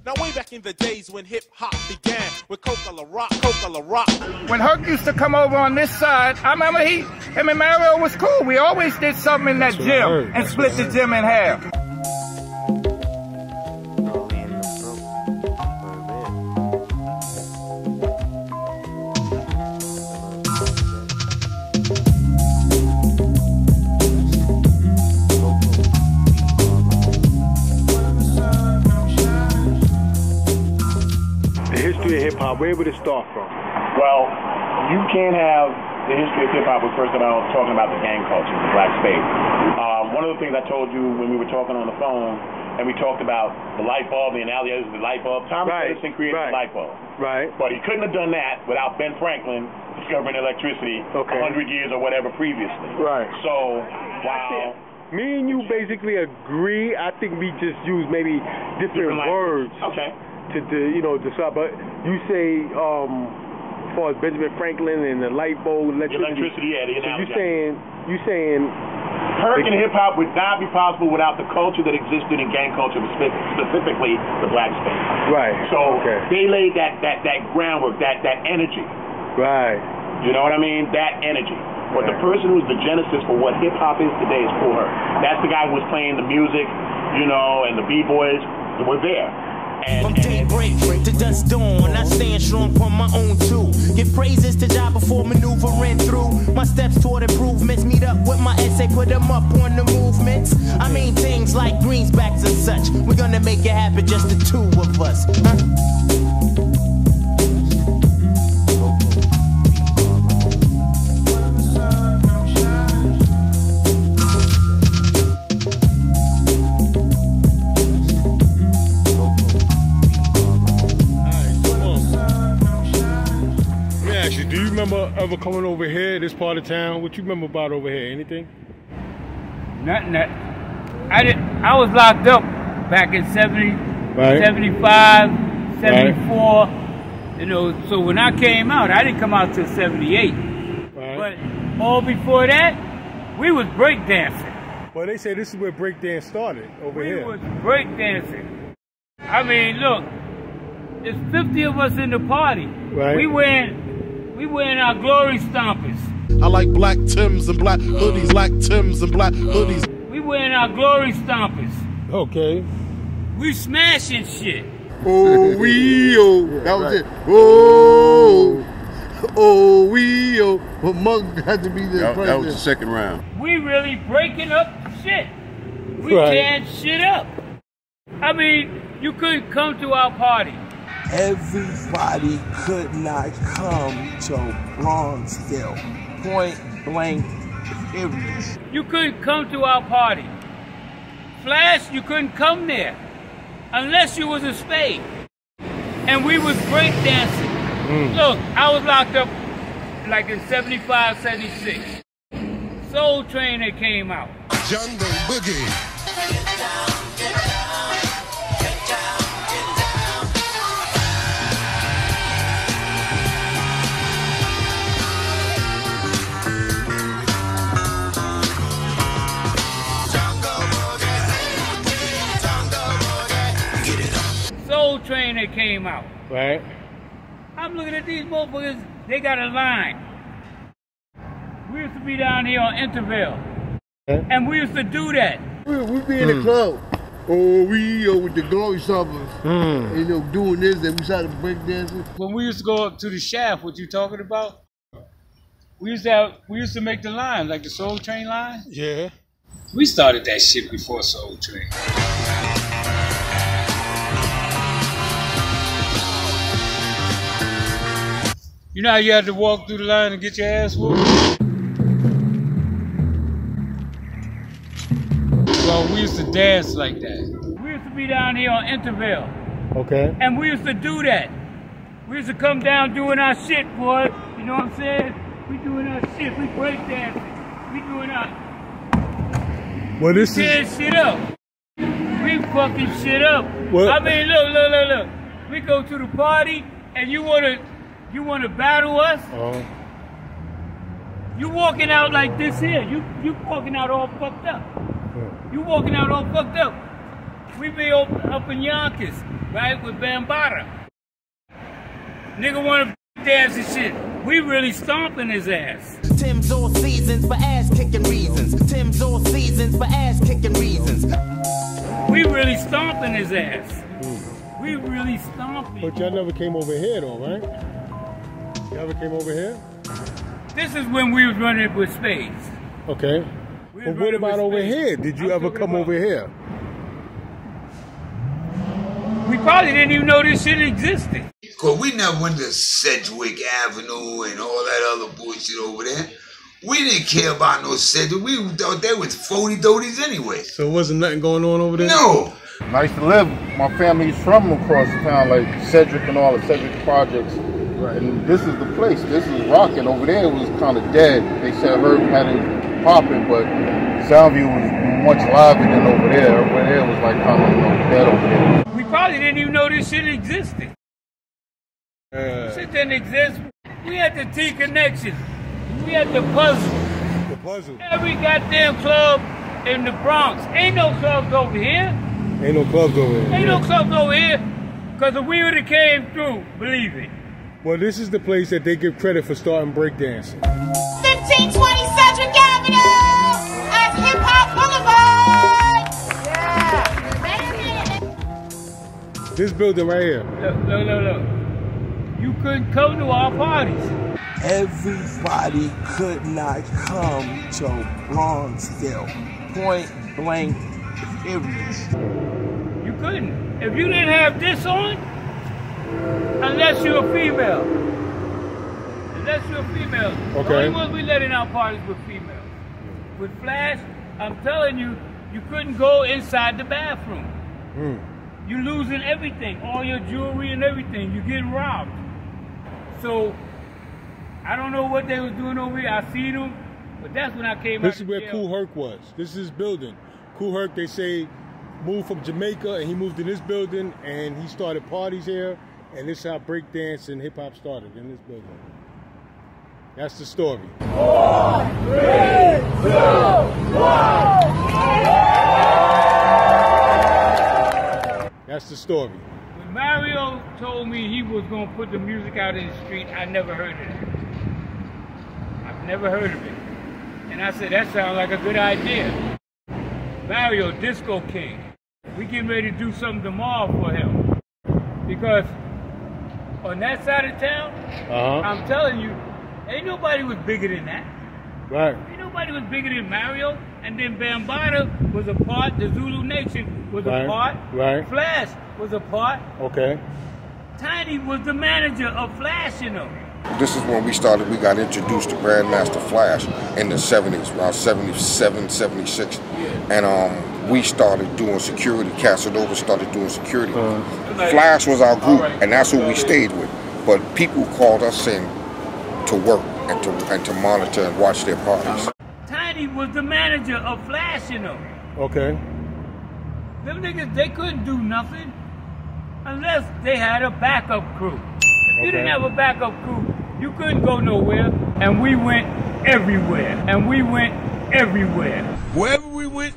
Now way back in the days when hip-hop began, with Coca La Rock. When Herc used to come over on this side, I remember him and Mario was cool. We always did something in that gym and split the gym in half. Hip-hop, where would it start from? Well, you can't have the history of hip-hop without first talking about the gang culture, the black space. One of the things I told you when we were talking on the phone, and we talked about the light bulb, the analogy of the light bulb, Thomas Edison created the light bulb. Right. But he couldn't have done that without Ben Franklin discovering electricity 100 years or whatever previously. Right. So, wow. Me and you basically agree. I think we just use maybe different words. Okay. To decide, but you say as far as Benjamin Franklin and the light bulb, electricity. Yeah, the analogy. So you saying Herc and hip hop would not be possible without the culture that existed in gang culture, specifically the black space. Right. So they laid that groundwork, that energy. Right. You know what I mean? That energy. But the person who's the genesis for what hip hop is today is Kool Herc. That's the guy who was playing the music, and the B.Boys were there. From daybreak to dusk dawn, I stand strong on my own too. Give praises to Jah before maneuvering through. My steps toward improvements, meet up with my essay, put them up on the movements. I mean things like greensbacks and such. We're gonna make it happen, just the two of us. Do you remember ever coming over here, this part of town? What you remember about over here? Anything? Nothing. I was locked up back in 70, 75, 74. Right. So when I came out, I didn't come out till 78. Right. But all before that, we was breakdancing. Well, they say this is where breakdance started, over here. We was breakdancing. I mean, look, there's 50 of us in the party. Right. We wearing our glory stompers. I like black Tims and black hoodies, black Tims and black hoodies. We wearing our glory stompers. Okay. We smashing shit. Oh, that was it. Oh, but Monk had to be there. That was the second round. We really breaking up shit. We tearing shit up. I mean, you couldn't come to our party. Everybody could not come to Bronxville. Point blank, period. You couldn't come to our party. Flash, you couldn't come there unless you was a spade. And we was breakdancing. Look, I was locked up like in 75, 76. Soul Train that came out. Jungle Boogie. Soul Train that came out. Right. I'm looking at these motherfuckers, they got a line. We used to be down here on Intervale. And we used to do that. We be in the club. With the glory stompers. Doing this, and we started breakdancing. When we used to go up to the shaft, what you talking about? We used to make the line, like the Soul Train line. Yeah. We started that shit before Soul Train. You know how you had to walk through the line and get your ass whooped? Well, we used to dance like that. We used to be down here on Intervale. Okay. And we used to do that. We used to come down doing our shit, boy. You know what I'm saying? We doing our shit. We break dancing. We doing our... Well, this tear shit up. We fucking shit up. Well, I mean, look. We go to the party and you wanna battle us? You walking out like this here. You walking out all fucked up. You walking out all fucked up. We be up in Yonkers, right, with Bambaataa. Nigga wanna dance and shit. We really stomping his ass. Tim's all seasons for ass kicking reasons. Tim's all seasons for ass kicking reasons. We really stomping his ass. We really stomping. But y'all never came over here though, right? You ever came over here? This is when we was running with Spades. Okay. But what about over here? Did you ever come over here? We probably didn't even know this shit existed. Cause we never went to Sedgwick Avenue and all that other bullshit over there. We didn't care about no Sedgwick. We thought they was 40-30s anyway. So wasn't nothing going on over there? No. I used to live, my family's from across the town, like Sedgwick and all the Sedgwick projects. Right. And this is the place. This is rocking. Over there it was kind of dead. They said Herb had it popping, but Soundview was much livelier than over there. Over there was like kind of dead over there. We probably didn't even know this shit existed. Shit didn't exist. We had the T Connection. We had the Puzzle. The Puzzle. Every goddamn club in the Bronx. Ain't no clubs over here. Ain't no clubs over here. Ain't no clubs over here. Because if we would have came through, believe it. Well, this is the place that they give credit for starting breakdancing. 1520 Sedgwick Avenue at Hip Hop Boulevard. Yeah. This building right here. Look. You couldn't come to our parties. Everybody could not come to Bronxville. Point blank, period. You couldn't. If you didn't have this on, unless you're a female. Unless you're a female. Okay. The only ones we let in our parties were females. With Flash, I'm telling you, you couldn't go inside the bathroom. You're losing everything, all your jewelry and everything. You're getting robbed. So, I don't know what they was doing over here. I seen them, but that's when I came out. This is where Kool Herc was. This is his building. Kool Herc, they say, moved from Jamaica, and he moved in this building, and he started parties here, and this is how breakdance and hip-hop started, in this building. That's the story. 4, 3, 2, 1. That's the story. When Mario told me he was going to put the music out in the street, I never heard of it. I've never heard of it. And I said, that sounds like a good idea. Mario, Disco King. We getting ready to do something tomorrow for him. Because on that side of town, I'm telling you, ain't nobody was bigger than that. Right. Ain't nobody was bigger than Mario. And then Bambaataa was a part, the Zulu Nation was a part, Flash was a part. Okay. Tiny was the manager of Flash, you know. This is when we got introduced to Grandmaster Flash in the 70s, around 77, 76. And we started doing security. Casanova started doing security. Flash was our group, and that's who we stayed with. But people called us in to work and to monitor and watch their parties. Tiny was the manager of Flash, you know. Okay. Them niggas, they couldn't do nothing unless they had a backup crew. If you didn't have a backup crew, you couldn't go nowhere. And we went everywhere. And we went everywhere. Wherever we went,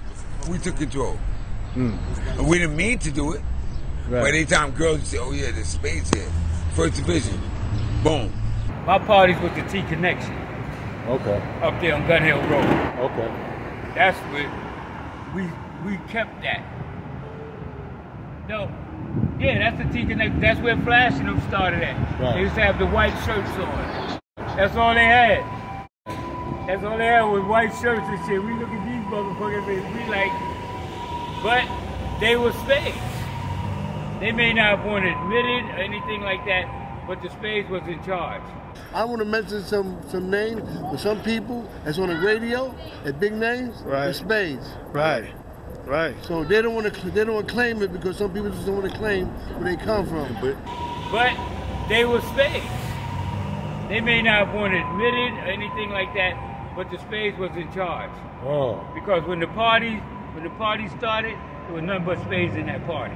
we took control. And we didn't mean to do it. But anytime girls would say, oh yeah, there's Spades here. First Division. Boom. My parties was the T Connection. Okay. Up there on Gun Hill Road. Okay. That's where we kept that. No. Yeah, that's the T Connection. That's where Flash and them started at. They used to have the white shirts on. That's all they had. That's all they had was white shirts and shit. We look at these motherfuckers and we like, but they were Spades. They may not want to admit it or anything like that, but the Spades was in charge. I want to mention some names for some people that's on the radio, at big names, the Spades. Right. So they don't want to claim it because some people just don't want to claim where they come from. But they were Spades. They may not want to admit it or anything like that, but the Spades was in charge. Oh. Because when the party started, there was nothing but Spades in that party.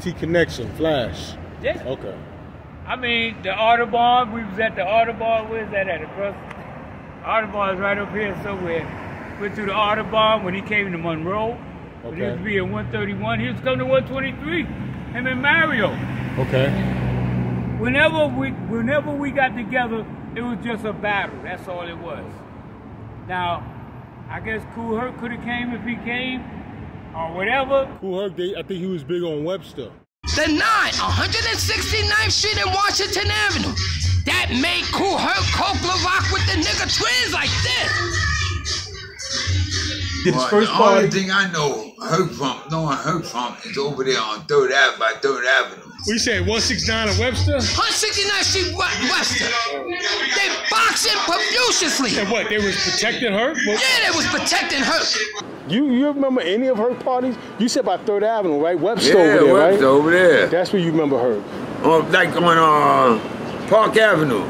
T Connection, Flash. Yeah. Okay. I mean, the Audubon, we was at the Audubon, where's that at? Across? Audubon's right up here somewhere. Went through the Audubon when he came to Monroe. But he used to be in 131. He used to come to 123. Him and Mario. Okay. Whenever we got together, it was just a battle. That's all it was. Now, I guess Kool Herc could have came if he came, or whatever. Kool Herc, I think he was big on Webster. The 169th Street and Washington Avenue. That made Kool Herc Copeland rock with the nigga twins like this. Well, the only thing I know Herc from is over there on 3rd Avenue by 3rd Avenue. What you say, 169 and Webster? 169th Street Webster. They boxing profusely. And what, they was protecting Herc? Yeah, they was protecting Herc. You remember any of Herc parties? You said by 3rd Avenue, right? Webster over there, right? Webster over there. That's where you remember Herc. Like on Park Avenue.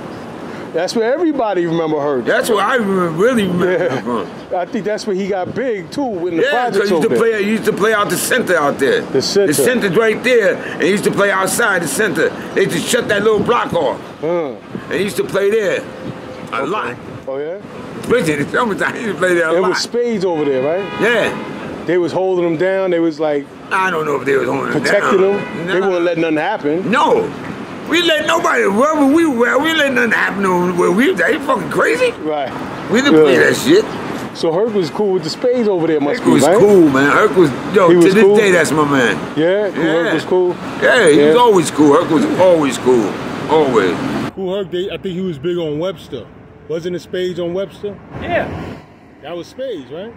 That's where everybody remember Herc. That's where I really remember him from. I think that's where he got big too in the projects because he used to play out the center out there. The center. The center's right there, and he used to play outside the center. They used to shut that little block off. And he used to play there a lot. Oh yeah? Especially in the summertime, he used to play there a lot. There was spades over there, right? Yeah. They was holding them down. They was like... I don't know if they was holding them down. Protecting them. Nah. They wouldn't let nothing happen. No. We let nobody, wherever we were, we let nothing happen where we were. Are you fucking crazy? Right. We didn't play that shit. So Herc was cool with the spades over there, must be, right? Herc was cool, man. Herc was, to this day, that's my man. Yeah? Herc was cool? Yeah, he was always cool. Herc was always cool. Always. Kool Herc, I think he was big on Webster. Wasn't it spades on Webster? Yeah. That was spades, right?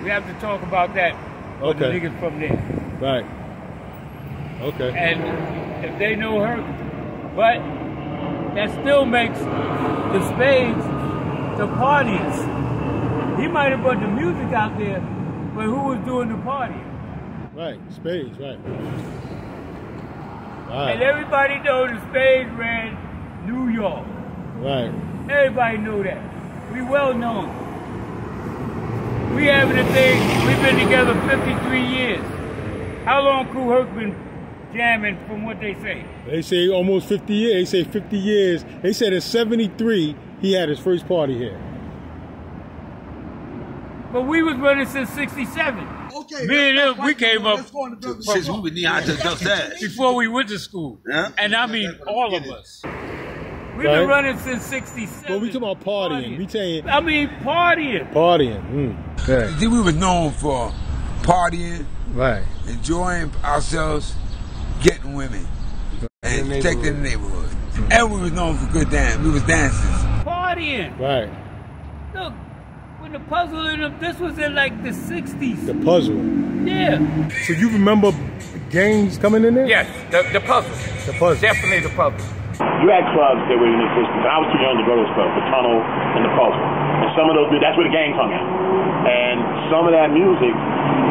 We have to talk about that with the niggas from there. Right. Okay. And if they know Herc, but that still makes the spades the parties. He might have put the music out there, but who was doing the partying? Right, spades, right. And everybody knows the spades ran New York. Right. Everybody know that. We well known. We having a thing, we've been together 53 years. How long Kool Herc been jamming from what they say? They say almost 50 years. They say 50 years. They said in 73, he had his first party here. But we was running since 67. Okay. Me and him, we came up since we were knee high to dust that. Before we went to school. Yeah. And I mean all of us. We've been running since 67. Well, we talking about partying. We saying. I mean partying. Partying. I think we were known for partying, right? Enjoying ourselves, getting women, and protecting the neighborhood. And we was known for good dance. We was dancers. Partying. Right. Look, when the puzzle in them, this was in like the 60s. The puzzle. Yeah. So you remember gangs coming in there? Yes, the puzzle. The puzzle. Definitely the puzzle. You had clubs that were in existence. I was too young to go to those clubs, the Tunnel and the Puzzle. And some of those, that's where the gangs hung out. And some of that music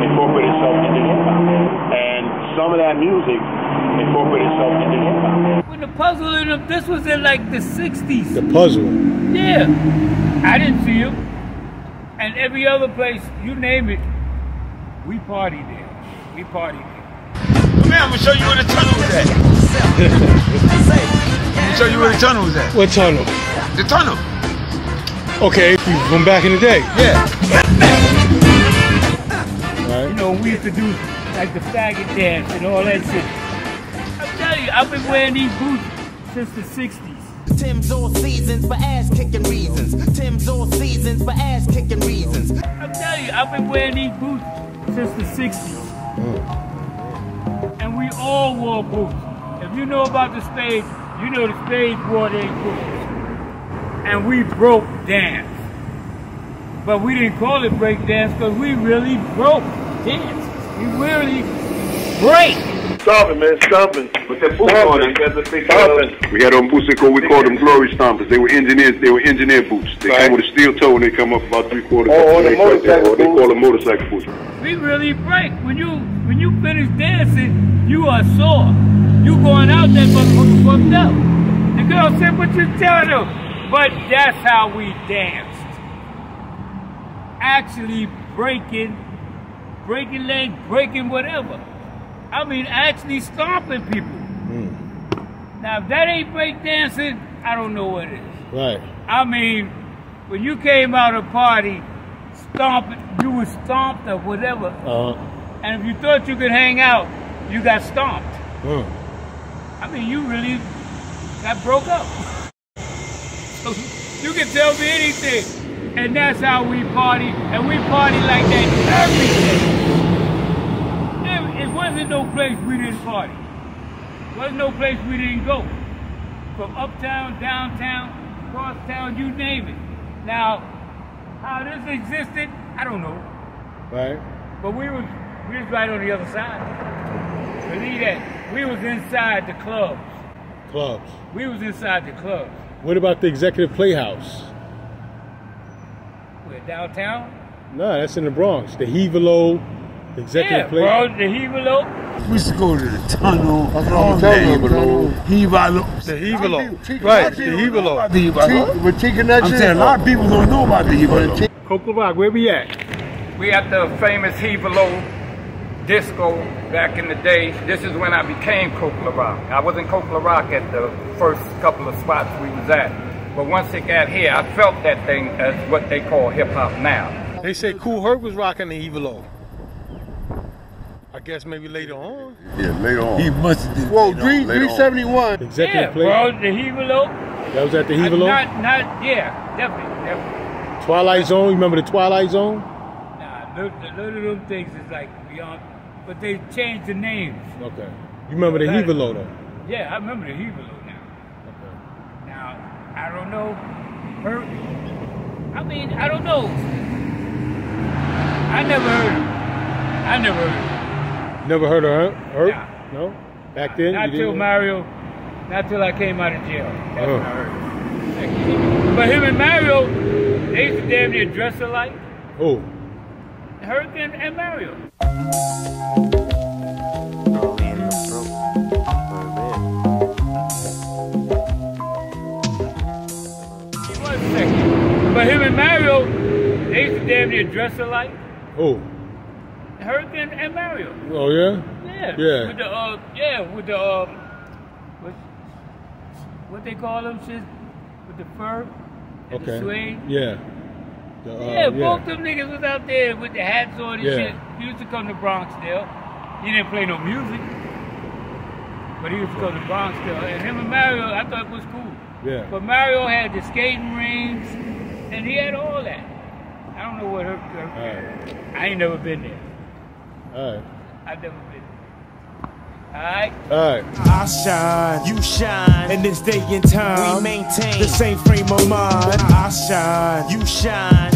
incorporated itself into hip-hop. And some of that music incorporated itself into hip-hop. When the puzzle in them, this was in like the 60s. The puzzle. Yeah. I didn't see him. And every other place, you name it, we partied there. We partied there. Man, I'm gonna show you where the tunnel was at. Show you where the tunnel was at. What tunnel? The tunnel. Okay, from back in the day. Yeah. Right. You know, we used to do like the faggot dance and all that shit. I'm telling you, I've been wearing these boots since the 60s. Tim's all seasons for ass kicking reasons. Tim's all seasons for ass kicking reasons. I'm telling you, I've been wearing these boots since the 60s. And we all wore boots. If you know about the spades, you know the spades wore their boots. And we broke dance. But we didn't call it break dance because we really broke dance. We really break. Stomping, man, stomping. With the boots on them. We had on boots, we called them glory stompers. They were engineer boots. They come with a steel toe and they come up about 3/4. The motorcycle they call them motorcycle boots. We really break. When you finish dancing, you are sore. You going out there motherfucker fucked up. The girl said what you telling them. But that's how we danced. Actually breaking legs, breaking whatever. I mean, actually stomping people. Now, if that ain't break dancing, I don't know what it is. Right. I mean, when you came out of a party, stomping, you were stomped or whatever. And if you thought you could hang out, you got stomped. I mean, you really got broke up. So you can tell me anything. And that's how we party. And we party like that every day. It wasn't no place we didn't party. It wasn't no place we didn't go. From uptown, downtown, across town, you name it. Now, how this existed, I don't know. Right. But we was right on the other side. Believe that. We was inside the clubs. Clubs. We was inside the clubs. What about the Executive Playhouse? Where, downtown? No, that's in the Bronx. The Hevelo, Executive Playhouse. Bro, the Hevelo. We used to go to the tunnel. That's what I'm telling you, bro. Hevelo. The Hevelo. Right, the Hevelo. With T Connection. I'm saying a lot of people don't know about the Hevelo. Coke Rock, where we at? We at the famous Hevelo disco back in the day. This is when I became Coke Rock. I was in Coke Rock at the first couple of spots we was at. But once it got here, I felt that thing as what they call hip-hop now. They say Kool Herc was rocking the Hevelo. I guess maybe later on. Yeah, later on. He must have did. Whoa, 371. Executive Bro, the Hevelo. That was at the Hevelo? Definitely. Twilight Zone, you remember the Twilight Zone? Nah, none of them things is like beyond, but they changed the names. Okay. You remember the Hevelo though? Yeah, I remember the Hevelo now. Okay. Now, I don't know. I don't know. I never heard him. Never heard of her? Nah. No? Back then? Not till Mario, not till I came out of jail. That's when I heard him. But him and Mario, they used to damn near dress alike. Who? Hurricane and Mario. One second. But him and Mario, they used to damn near dress alike. Who? Hurricane and Mario. Oh yeah? Yeah. Yeah. With the what they call them shit? With the fur and the suede. Yeah. Both them niggas was out there with the hats on and shit. He used to come to Bronx still. He didn't play no music. But he used to come to Bronx still. And him and Mario, I thought it was cool. Yeah. But Mario had the skating rings and he had all that. I don't know what her I ain't never been there. Alright. I've never been there. Alright? Alright. I shine, you shine, in this day and time, we maintain the same frame of mind. I shine, you shine,